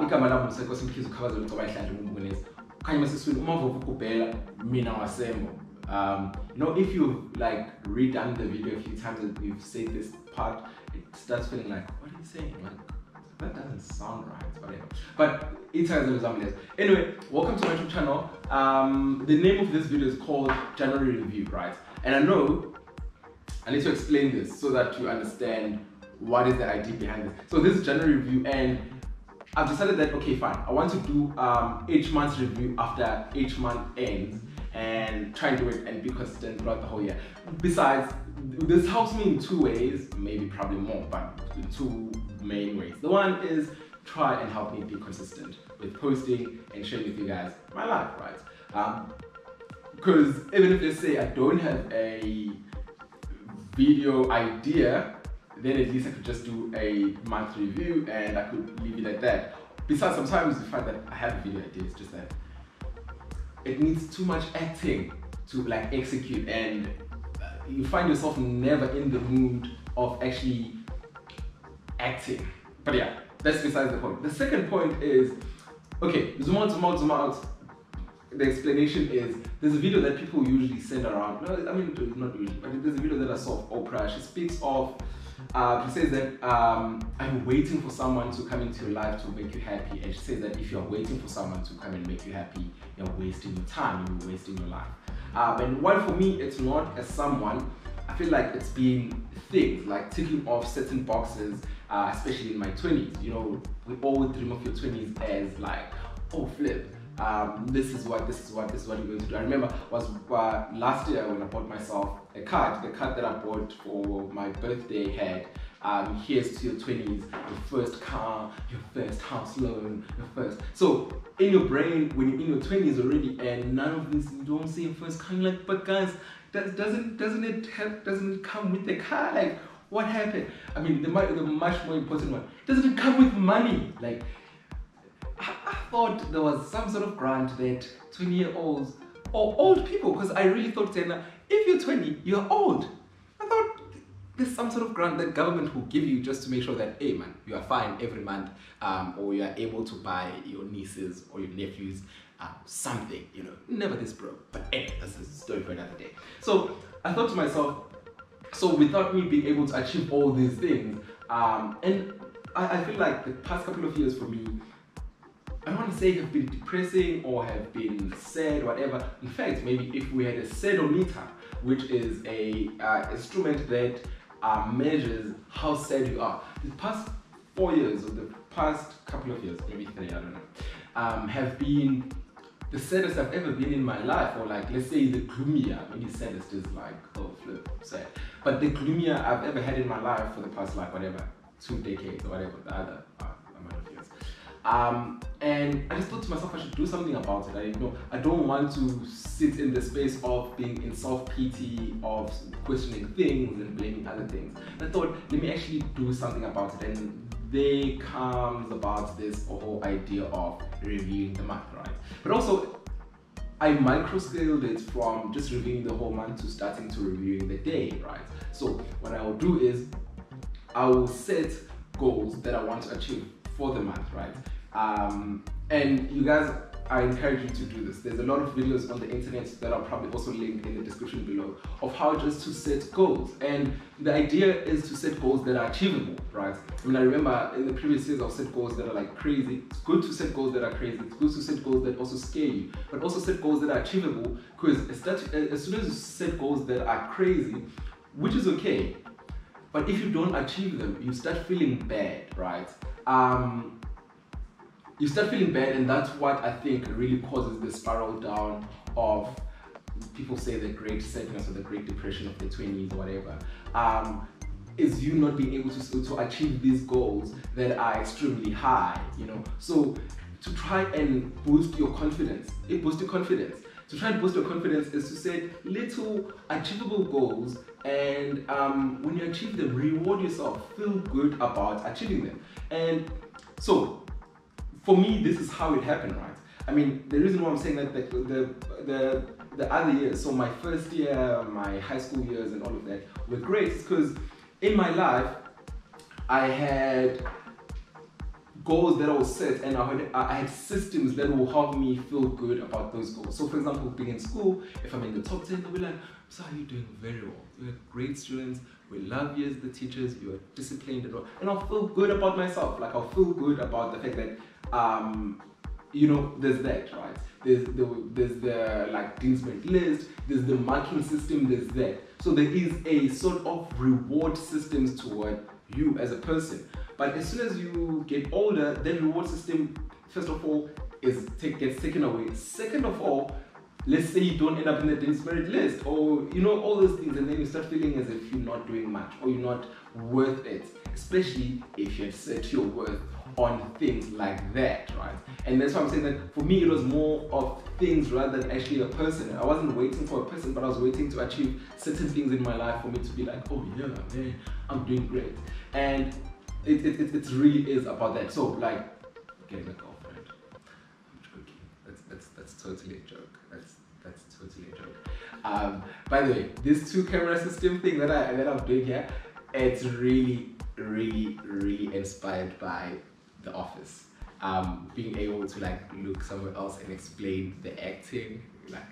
igama lami uSenkosi Mkhize uKhabazela uCoba Ihlandla uMbonisi khanye masiswini uma uvuka ukubhela mina wasembo. If you like redone the video a few times and you've said this part, it starts feeling like, what are you saying? Like, that doesn't sound right, whatever. But it's as a result. Anyway, welcome to my YouTube channel. The name of this video is called January Review, right? And I know I need to explain this so that you understand what is the idea behind this. So this is January Review, and I've decided that, okay, fine, I want to do each month's review after each month ends and try and do it and be consistent throughout the whole year. Besides, this helps me in two ways, maybe probably more, but two main ways. The one is try and help me be consistent with posting and sharing with you guys my life, right? Because even if, let's say, I don't have a video idea, then at least I could just do a month review and I could leave it at that. Besides, sometimes you find that I have a video idea, it's just that it needs too much acting to like execute, and you find yourself never in the mood of actually acting. But yeah, that's besides the point. The second point is, okay, zoom out, zoom out, zoom out. The explanation is, there's a video that people usually send around. No, I mean, not usually, but there's a video that I saw of Oprah. She speaks of, she says that I'm waiting for someone to come into your life to make you happy. And she says that if you're waiting for someone to come and make you happy, you're wasting your time and you're wasting your life. And while for me, it's not as someone, I feel like it's been things like ticking off certain boxes, especially in my 20s. You know, we all dream of your 20s as like, oh flip, this is what you're going to do. I remember was last year when I bought myself a card. The card that I bought for my birthday had here's to your 20s, your first car, your first house loan, your first. So in your brain, when you're in your 20s already and none of this, you don't say your first car, you're like, but guys, doesn't it come with the car? Like, what happened? I mean, the much more important one, doesn't it come with money? Like, I thought there was some sort of grant that 20-year-olds or old people, because I really thought that if you're 20, you're old. I thought there's some sort of grant that government will give you just to make sure that, hey man, you are fine every month, or you are able to buy your nieces or your nephews something, you know, never this broke. But anyway, that's a story for another day. So I thought to myself, so without me being able to achieve all these things, and I feel like the past couple of years for me, I don't want to say have been depressing or have been sad, whatever. In fact, maybe if we had a sadometer, which is a instrument that measures how sad you are. The past 4 years, or the past couple of years, maybe 3, I don't know, have been the saddest I've ever been in my life, or like, let's say the gloomier, maybe saddest is like, oh flip, sad. But the gloomier I've ever had in my life for the past, like, whatever, 2 decades or whatever, the other amount of years. And I just thought to myself, I should do something about it. I don't want to sit in the space of being in self-pity, of questioning things and blaming other things. I thought, let me actually do something about it. And there comes about this whole idea of reviewing the month, right? But also, I micro-scaled it from just reviewing the whole month to starting to reviewing the day, right? So what I will do is, I will set goals that I want to achieve for the month, right? And you guys, I encourage you to do this. There's a lot of videos on the internet that I'll probably also link in the description below of how just to set goals. And the idea is to set goals that are achievable, right? I mean, I remember in the previous years I've set goals that are like crazy. It's good to set goals that are crazy. It's good to set goals that also scare you, but also set goals that are achievable, because as soon as you set goals that are crazy, which is okay, but if you don't achieve them, you start feeling bad, right? You start feeling bad, and that's what I think really causes the spiral down of, people say, the great sadness or the great depression of the 20s or whatever, is you not being able to achieve these goals that are extremely high, you know. So to try and boost your confidence, To try and boost your confidence is to set little achievable goals, and when you achieve them, reward yourself, feel good about achieving them. And so, for me, this is how it happened, right? I mean, the reason why I'm saying that the other years, so my first year, my high school years and all of that were great, is because in my life, I had goals that I will set, and I had systems that will help me feel good about those goals. So for example, being in school, if I'm in the top 10, they'll be like, so you're doing very well. You're great students. We love you as the teachers. You're disciplined and I'll feel good about myself. Like I'll feel good about the fact that, you know, there's that, right? There's the like Dean's Merit list. There's the marking system. There's that. So there is a sort of reward systems toward you as a person. But as soon as you get older, that reward system, first of all, gets taken away. Second of all, let's say you don't end up in the Dean's Merit list, or you know, all those things, and then you start feeling as if you're not doing much or you're not worth it, especially if you have set your worth on things like that, right? And that's why I'm saying that for me it was more of things rather than actually a person. I wasn't waiting for a person, but I was waiting to achieve certain things in my life for me to be like, oh yeah, man, I'm doing great. And it really is about that. So like getting a girlfriend, I'm joking. That's totally a joke. That's totally a joke. By the way, this 2 camera system thing that I'm doing here, it's really inspired by The Office. Being able to like look somewhere else and explain the acting, like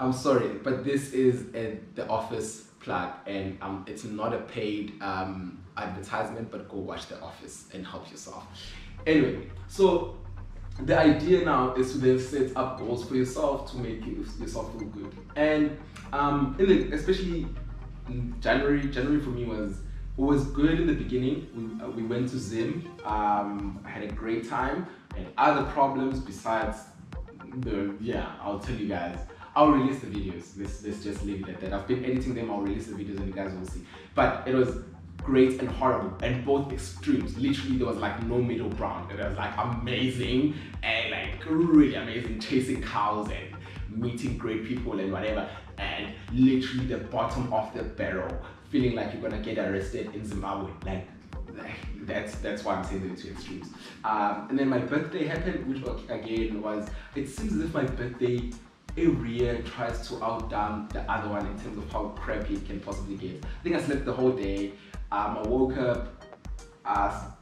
I'm sorry, but this is The Office plug, and it's not a paid advertisement, but go watch The Office and help yourself. Anyway, so the idea now is to then set up goals for yourself to make yourself feel good. And especially January for me was good in the beginning. We went to Zim. I had a great time, and other problems besides I'll tell you guys. I'll release the videos. Let's just leave it at that. I've been editing them. I'll release the videos and you guys will see. But it was great and horrible, and both extremes. Literally, there was like no middle ground. It was like amazing and like really amazing, chasing cows and meeting great people and whatever, and literally the bottom of the barrel, feeling like you're gonna get arrested in Zimbabwe. Like that's why I'm saying the 2 extremes. And then my birthday happened, which again was, it seems as if my birthday every year tries to outdone the other one in terms of how crappy it can possibly get. I think I slept the whole day. I woke up,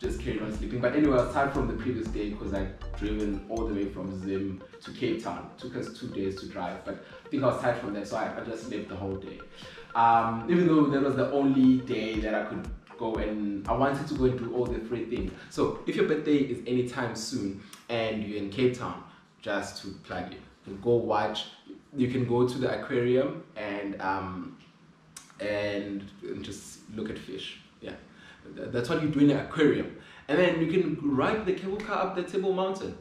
just carried on sleeping. But anyway, aside from the previous day, because I'd driven all the way from Zim to Cape Town. It took us 2 days to drive, but I think I was tired from that, so I just slept the whole day. Even though that was the only day that I could go, and I wanted to go and do all the free things. So if your birthday is anytime soon and you're in Cape Town, just to plug it, you can go watch. You can go to the aquarium and just look at fish. Yeah, that's what you do in the aquarium. And then you can ride the cable car up the Table Mountain.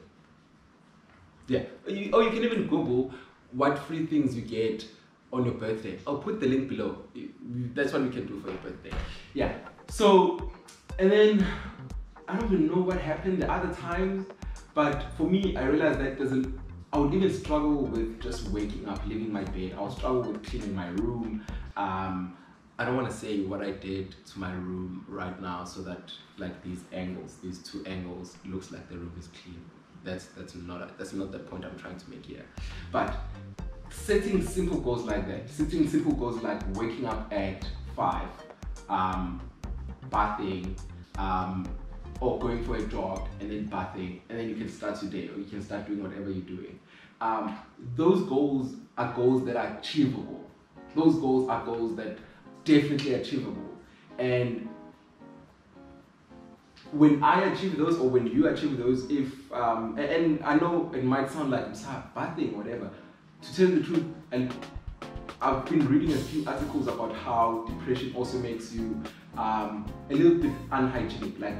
Yeah, or you can even Google what free things you get on your birthday. I'll put the link below. That's what we can do for your birthday. Yeah. So, and then I don't even know what happened the other times, but for me, I realized that I would even struggle with just waking up, leaving my bed. I would struggle with cleaning my room. I don't want to say what I did to my room right now, so that like these 2 angles, looks like the room is clean. That's not the point I'm trying to make here. But setting simple goals like that, setting simple goals like waking up at 5, bathing, or going for a jog and then bathing, and then you can start your day, or you can start doing whatever you're doing. Those goals are goals that are achievable. Those goals are goals that definitely achievable. And when I achieve those, or when you achieve those, and I know it might sound like it's a bad thing, whatever, to tell you the truth, and I've been reading a few articles about how depression also makes you a little bit unhygienic, like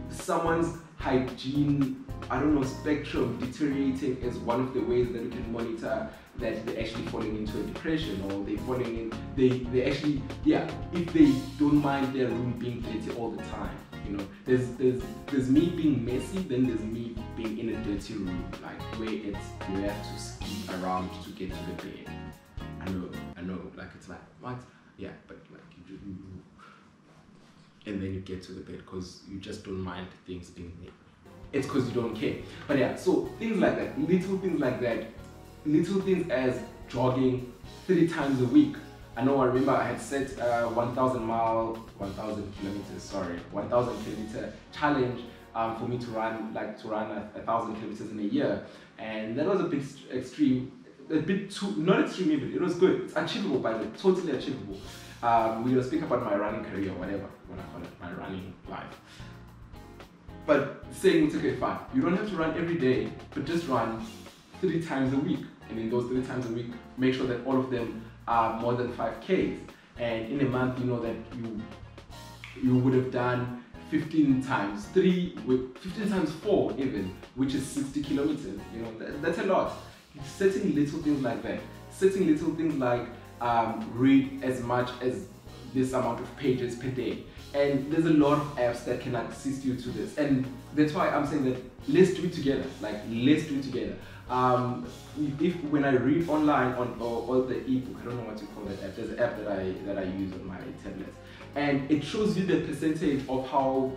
someone's hygiene, I don't know, spectrum deteriorating is one of the ways that you can monitor that they're actually falling into a depression, or they're falling in, they actually, if they don't mind their room being dirty all the time. You know, there's me being messy, then there's me being in a dirty room, like where you have to skip around to get to the bed. I know, like it's like, what? Yeah, but like you and then you get to the bed because you just don't mind things being there. It's because you don't care. But yeah, so things like that, little things like that, little things as jogging 3 times a week. I remember I had set a 1,000 kilometer challenge for me to run 1,000 kilometers in a year, and that was a bit extreme, a bit too, not extreme even. It was good. It's achievable, by the way, totally achievable. We're gonna speak about my running career, whatever you wanna call it, my running life. But saying it's okay, fine. You don't have to run every day, but just run 3 times a week. And in those 3 times a week, make sure that all of them are more than 5Ks. And in a month, you know that you would have done 15 times 3, 15 times 4 even, which is 60 kilometers. You know, that's a lot. Setting little things like that. Setting little things like read as much as this amount of pages per day. And there's a lot of apps that can assist you to this. And that's why I'm saying that let's do it together. Like, let's do it together. When I read online or the ebook, I don't know what you call that app. There's an app that I use on my tablet, and it shows you the percentage of how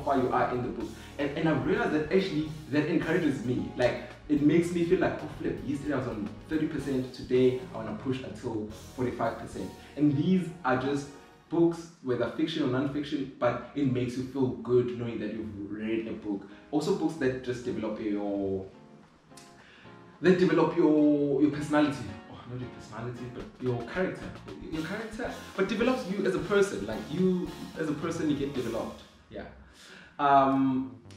far you are in the book. And I've realized that actually that encourages me. Like, it makes me feel like, oh flip, yesterday I was on 30%, today I want to push until 45%. And these are just books, whether fiction or non-fiction, but it makes you feel good knowing that you've read a book. Also books that just develop your personality. Oh, not your personality, but your character, but develops you as a person. Like, you as a person, you get developed. Yeah.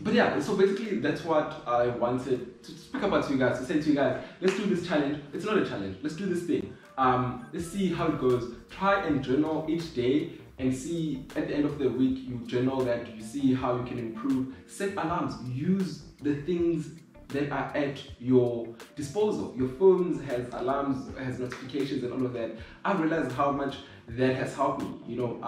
But yeah, so basically that's what I wanted to speak about to you guys, to say to you guys, let's do this challenge. It's not a challenge, let's do this thing. Let's see how it goes. Try and journal each day and see at the end of the week, you journal that, you see how you can improve. Set alarms, use the things that are at your disposal. Your phones has alarms, has notifications and all of that. I've realized how much that has helped me. You know,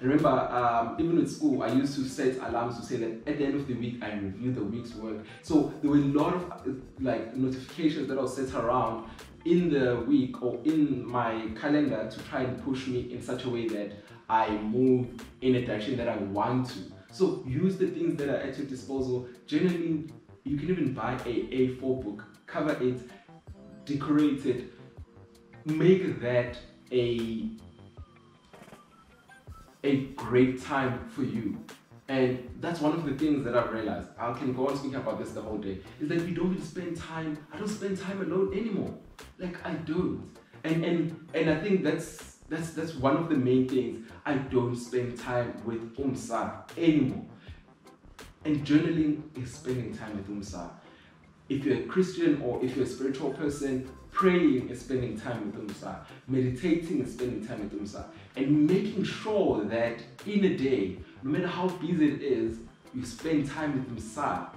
remember, even with school, I used to set alarms to say that at the end of the week, I review the week's work. So there were a lot of like notifications that I'll set around in the week or in my calendar to try and push me in such a way that I move in a direction that I want to. So use the things that are at your disposal. Generally, you can even buy a A4 book, cover it, decorate it, make that a great time for you. And that's one of the things that I've realized. I can go on speaking about this the whole day, is that we don't really spend time, I don't spend time alone anymore. Like, I don't. And I think that's one of the main things. I don't spend time with Umsa anymore. And journaling is spending time with Umsa. If you're a Christian or if you're a spiritual person, praying is spending time with Umsa. Meditating is spending time with Umsa. And making sure that in a day, no matter how busy it is, you spend time with Umsa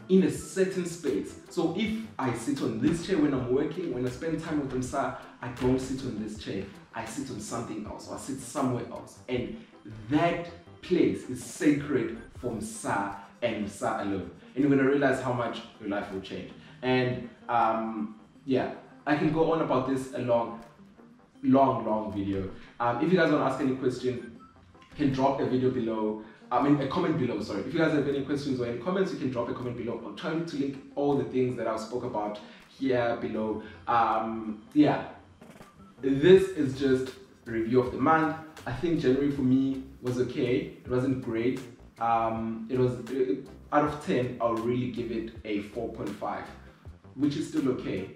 in a certain space. So if I sit on this chair when I'm working, when I spend time with Umsa, I don't sit on this chair. I sit on something else, or I sit somewhere else. And that place is sacred for Msa and Msa alone. And you're gonna realize how much your life will change. And yeah, I can go on about this a long video. If you guys want to ask any question, you can drop a video below. A comment below, sorry. If you guys have any questions or any comments, you can drop a comment below. I'm trying to link all the things that I spoke about here below. Yeah, this is just a review of the month. I think January for me was okay. It wasn't great. Out of 10, I'll really give it a 4.5, which is still okay.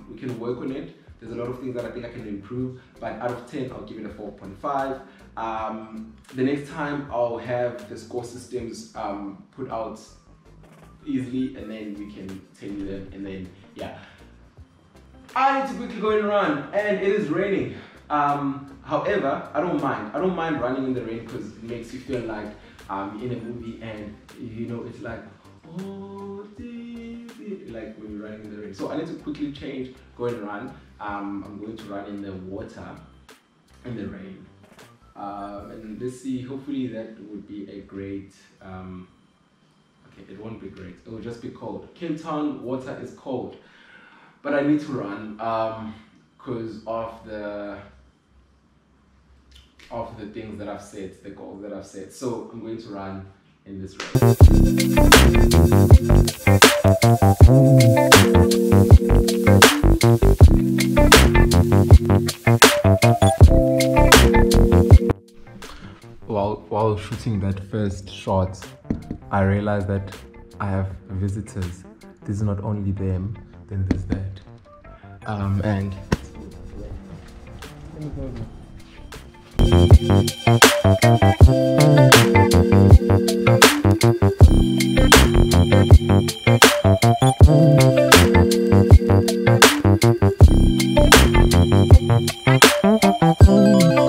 We can work on it. There's a lot of things that I think I can improve, but out of 10, I'll give it a 4.5. The next time I'll have the score systems put out easily, and then we can tell you them, and then yeah. I need to quickly go and run, and it is raining. However, I don't mind running in the rain because it makes you feel like in a movie, and you know, it's like, oh, like when you're running in the rain. So I need to quickly change, go and run. I'm going to run in the water, in the rain. And let's see, hopefully that would be a great, okay, it won't be great, it will just be cold. Cape Town water is cold, but I need to run because of the things that I've said, the goals that I've set. So I'm going to run in this race. While shooting that first shot, I realized that I have visitors. This is not only them, then there's that. And let me go.